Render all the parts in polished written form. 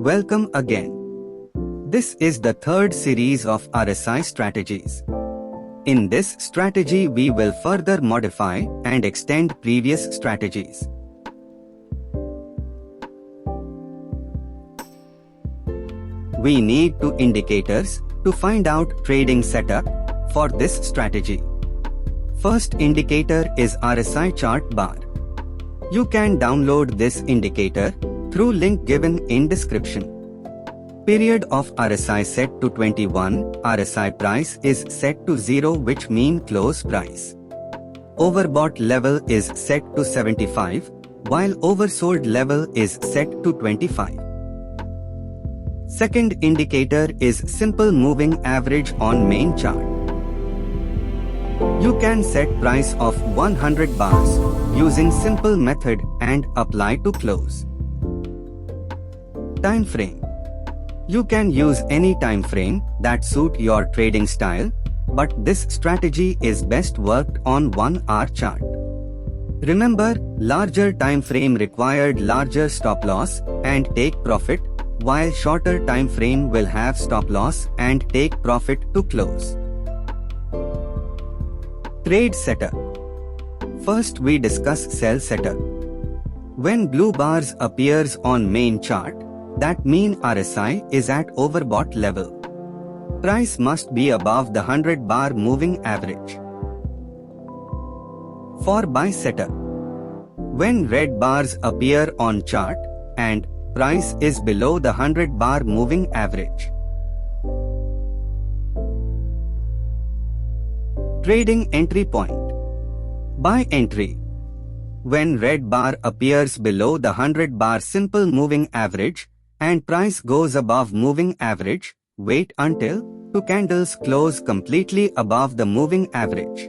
Welcome again. This is the third series of RSI strategies. In this strategy, we will further modify and extend previous strategies. We need two indicators to find out trading setup for this strategy. First indicator is RSI chart bar. You can download this indicator through link given in description. Period of RSI set to 21, RSI price is set to 0, which mean close price. Overbought level is set to 75, while oversold level is set to 25. Second indicator is simple moving average on main chart. You can set price of 100 bars using simple method and apply to close. Time frame. You can use any time frame that suit your trading style, but this strategy is best worked on 1 hour chart. Remember, larger time frame required larger stop loss and take profit, while shorter time frame will have stop loss and take profit to close. Trade setup. First we discuss sell setup. When blue bars appears on main chart, that mean RSI is at overbought level. Price must be above the 100 bar moving average. For buy setup. When red bars appear on chart and price is below the 100 bar moving average. Trading entry point. Buy entry. When red bar appears below the 100 bar simple moving average and price goes above moving average, wait until two candles close completely above the moving average.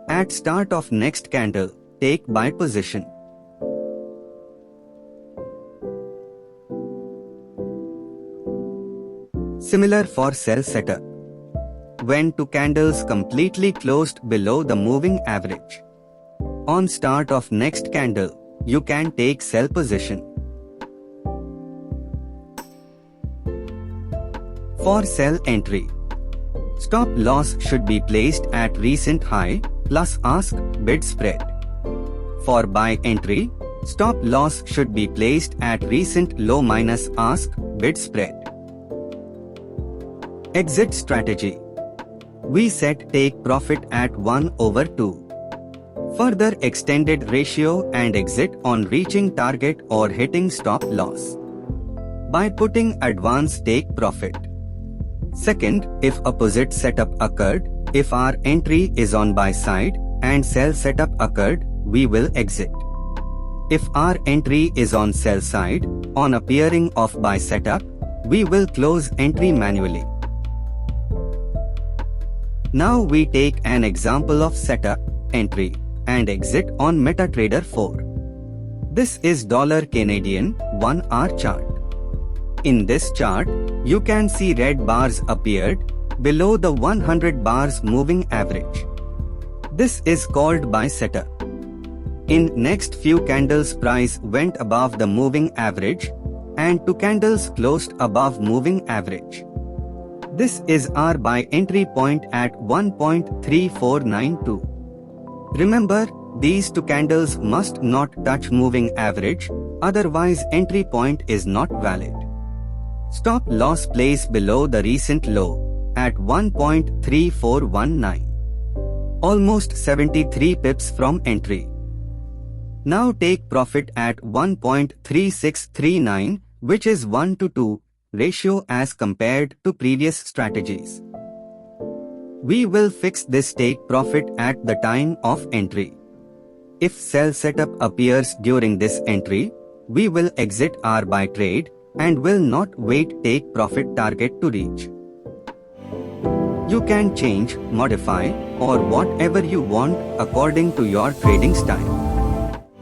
At start of next candle, take buy position. Similar for sell setup. When two candles completely closed below the moving average. On start of next candle, you can take sell position. For sell entry. Stop loss should be placed at recent high plus ask bid spread. For buy entry, stop loss should be placed at recent low minus ask bid spread. Exit strategy. We set take profit at 1/2. Further extended ratio and exit on reaching target or hitting stop loss. By putting advance take profit. Second, if opposite setup occurred, if our entry is on buy side and sell setup occurred, we will exit. If our entry is on sell side, on appearing of buy setup, we will close entry manually. Now we take an example of setup, entry, and exit on MetaTrader 4. This is $Canadian 1 hour chart. In this chart, you can see red bars appeared below the 100 bars moving average. This is called buy setup. In next few candles price went above the moving average and two candles closed above moving average. This is our buy entry point at 1.3492. Remember, these two candles must not touch moving average, otherwise entry point is not valid. Stop loss place below the recent low at 1.3419. Almost 73 pips from entry. Now take profit at 1.3639, which is 1:2 ratio as compared to previous strategies. We will fix this take profit at the time of entry. If sell setup appears during this entry, we will exit our buy trade and will not wait take profit target to reach. You can change, modify, or whatever you want according to your trading style.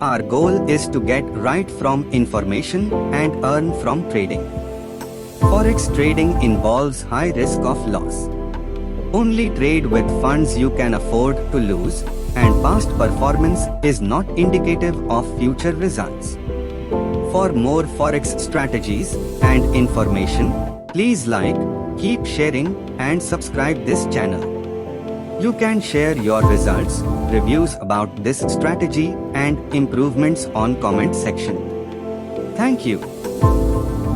Our goal is to get right from information and earn from trading. Forex trading involves high risk of loss. Only trade with funds you can afford to lose, and past performance is not indicative of future results. For more Forex strategies and information, please like, keep sharing, and subscribe this channel. You can share your results, reviews about this strategy, and improvements on comment section. Thank you.